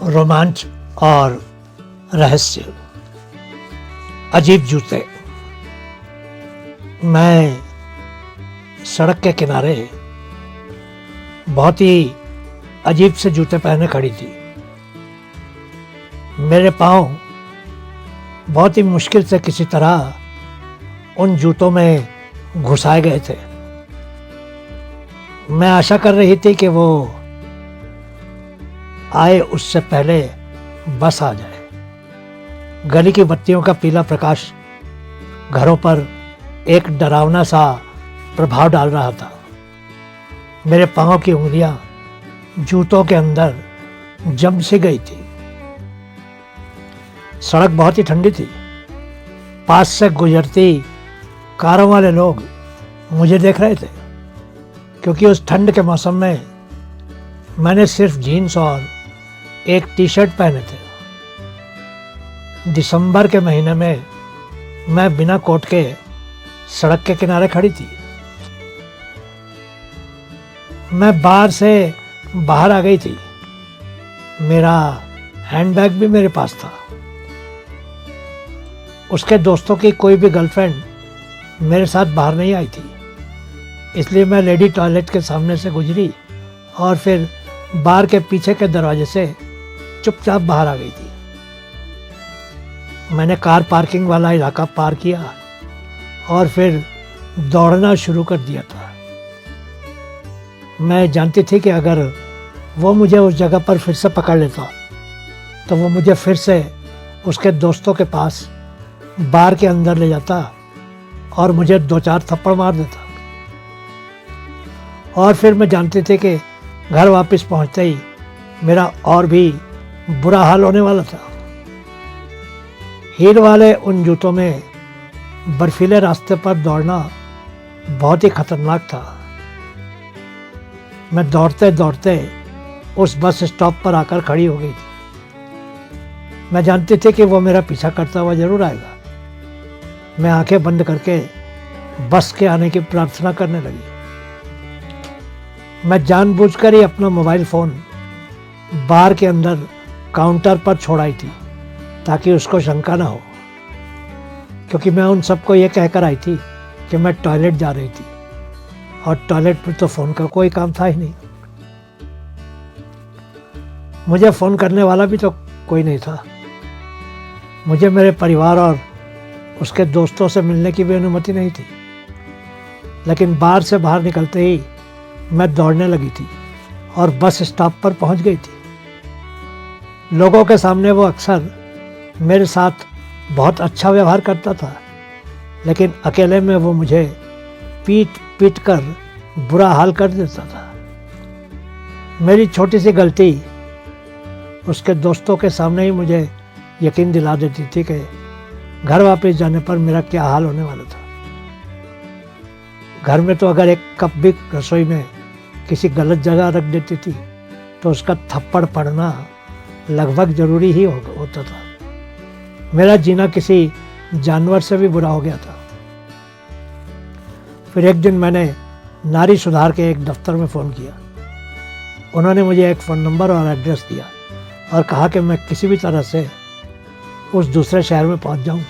रोमांच और रहस्य। अजीब जूते। मैं सड़क के किनारे बहुत ही अजीब से जूते पहने खड़ी थी। मेरे पाँव बहुत ही मुश्किल से किसी तरह उन जूतों में घुसाए गए थे। मैं आशा कर रही थी कि वो आए उससे पहले बस आ जाए। गली की बत्तियों का पीला प्रकाश घरों पर एक डरावना सा प्रभाव डाल रहा था। मेरे पाँव की उंगलियां जूतों के अंदर जम सी गई थी। सड़क बहुत ही ठंडी थी। पास से गुजरती कारों वाले लोग मुझे देख रहे थे, क्योंकि उस ठंड के मौसम में मैंने सिर्फ जीन्स और एक टी शर्ट पहने थे। दिसंबर के महीने में मैं बिना कोट के सड़क के किनारे खड़ी थी। मैं बार से बाहर आ गई थी। मेरा हैंडबैग भी मेरे पास था। उसके दोस्तों की कोई भी गर्लफ्रेंड मेरे साथ बाहर नहीं आई थी, इसलिए मैं लेडी टॉयलेट के सामने से गुजरी और फिर बार के पीछे के दरवाजे से चुपचाप बाहर आ गई थी। मैंने कार पार्किंग वाला इलाका पार किया और फिर दौड़ना शुरू कर दिया था। मैं जानती थी कि अगर वो मुझे उस जगह पर फिर से पकड़ लेता तो वो मुझे फिर से उसके दोस्तों के पास बार के अंदर ले जाता और मुझे 2-4 थप्पड़ मार देता। और फिर मैं जानती थी कि घर वापस पहुंचते ही मेरा और भी बुरा हाल होने वाला था। हील वाले उन जूतों में बर्फीले रास्ते पर दौड़ना बहुत ही खतरनाक था। मैं दौड़ते दौड़ते उस बस स्टॉप पर आकर खड़ी हो गई थी। मैं जानती थी कि वो मेरा पीछा करता हुआ जरूर आएगा। मैं आंखें बंद करके बस के आने की प्रार्थना करने लगी। मैं जानबूझकर ही अपना मोबाइल फ़ोन बार के अंदर काउंटर पर छोड़ाई थी, ताकि उसको शंका ना हो, क्योंकि मैं उन सबको ये कहकर आई थी कि मैं टॉयलेट जा रही थी और टॉयलेट पर तो फ़ोन का कोई काम था ही नहीं। मुझे फ़ोन करने वाला भी तो कोई नहीं था। मुझे मेरे परिवार और उसके दोस्तों से मिलने की भी अनुमति नहीं थी। लेकिन बार से बाहर निकलते ही मैं दौड़ने लगी थी और बस स्टॉप पर पहुंच गई थी। लोगों के सामने वो अक्सर मेरे साथ बहुत अच्छा व्यवहार करता था, लेकिन अकेले में वो मुझे पीट पीट कर बुरा हाल कर देता था। मेरी छोटी सी गलती उसके दोस्तों के सामने ही मुझे यकीन दिला देती थी कि घर वापस जाने पर मेरा क्या हाल होने वाला था। घर में तो अगर एक कप भी रसोई में किसी गलत जगह रख देती थी तो उसका थप्पड़ पड़ना लगभग जरूरी ही होता था। मेरा जीना किसी जानवर से भी बुरा हो गया था। फिर एक दिन मैंने नारी सुधार के एक दफ्तर में फ़ोन किया। उन्होंने मुझे एक फ़ोन नंबर और एड्रेस दिया और कहा कि मैं किसी भी तरह से उस दूसरे शहर में पहुंच जाऊं,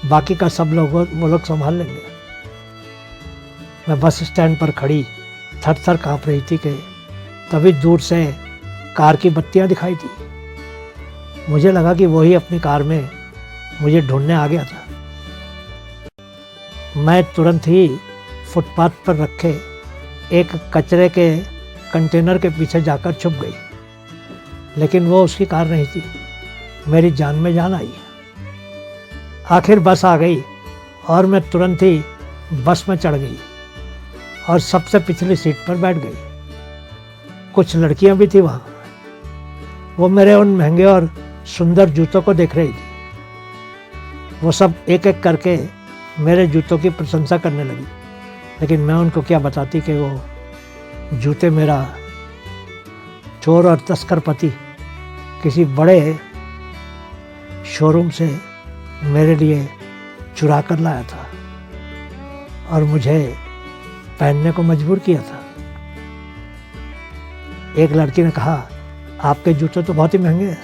बाकी का सब वो लोग संभाल लेंगे। मैं बस स्टैंड पर खड़ी थर थर काँप रही थी कि तभी दूर से कार की बत्तियां दिखाई दी। मुझे लगा कि वही अपनी कार में मुझे ढूंढने आ गया था। मैं तुरंत ही फुटपाथ पर रखे एक कचरे के कंटेनर के पीछे जाकर छुप गई, लेकिन वो उसकी कार नहीं थी। मेरी जान में जान आई। आखिर बस आ गई और मैं तुरंत ही बस में चढ़ गई और सबसे पिछली सीट पर बैठ गई। कुछ लड़कियां भी थी वहाँ। वो मेरे उन महंगे और सुंदर जूतों को देख रही थी। वो सब एक एक करके मेरे जूतों की प्रशंसा करने लगी, लेकिन मैं उनको क्या बताती कि वो जूते मेरा चोर और तस्कर पति किसी बड़े शोरूम से मेरे लिए चुरा कर लाया था और मुझे पहनने को मजबूर किया था। एक लड़की ने कहा आपके जूते तो बहुत ही महंगे हैं,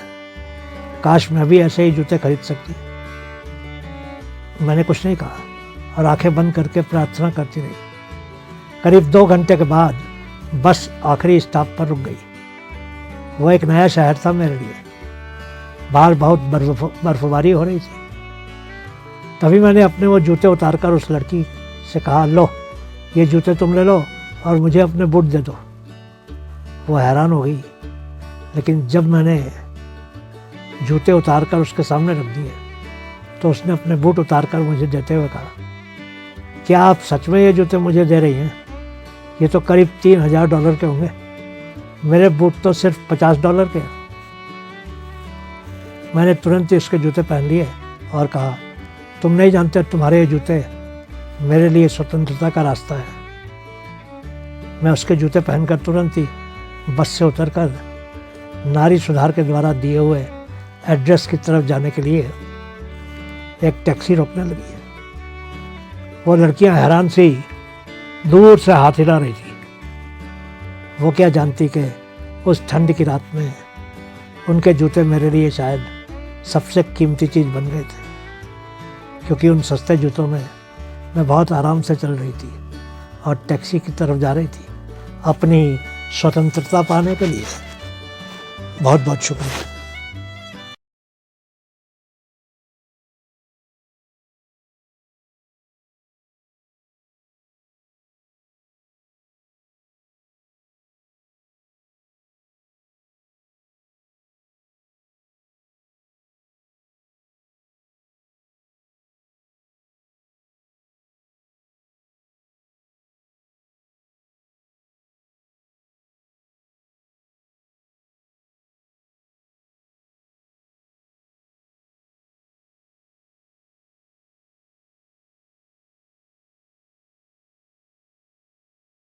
काश मैं भी ऐसे ही जूते खरीद सकती। मैंने कुछ नहीं कहा और आंखें बंद करके प्रार्थना करती रही। करीब 2 घंटे के बाद बस आखिरी स्टॉप पर रुक गई। वो एक नया शहर था मेरे लिए, बाहर बहुत बर्फबारी हो रही थी। तभी मैंने अपने वो जूते उतारकर उस लड़की से कहा, लो ये जूते तुम ले लो और मुझे अपने बूट दे दो। वो हैरान हो गई, लेकिन जब मैंने जूते उतारकर उसके सामने रख दिए तो उसने अपने बूट उतारकर मुझे देते हुए कहा, क्या आप सच में ये जूते मुझे दे रही हैं? ये तो करीब $3000 के होंगे, मेरे बूट तो सिर्फ $50 के हैं। मैंने तुरंत ही उसके जूते पहन लिए और कहा, तुम नहीं जानते, तुम्हारे ये जूते मेरे लिए स्वतंत्रता का रास्ता है। मैं उसके जूते पहनकर तुरंत ही बस से उतरकर नारी सुधार के द्वारा दिए हुए एड्रेस की तरफ जाने के लिए एक टैक्सी रोकने लगी। वो लड़कियां हैरान सी दूर से हाथ हिला रही थी। वो क्या जानती कि उस ठंड की रात में उनके जूते मेरे लिए शायद सबसे कीमती चीज़ बन गए थे, क्योंकि उन सस्ते जूतों में मैं बहुत आराम से चल रही थी और टैक्सी की तरफ जा रही थी अपनी स्वतंत्रता पाने के लिए। बहुत बहुत शुक्रिया।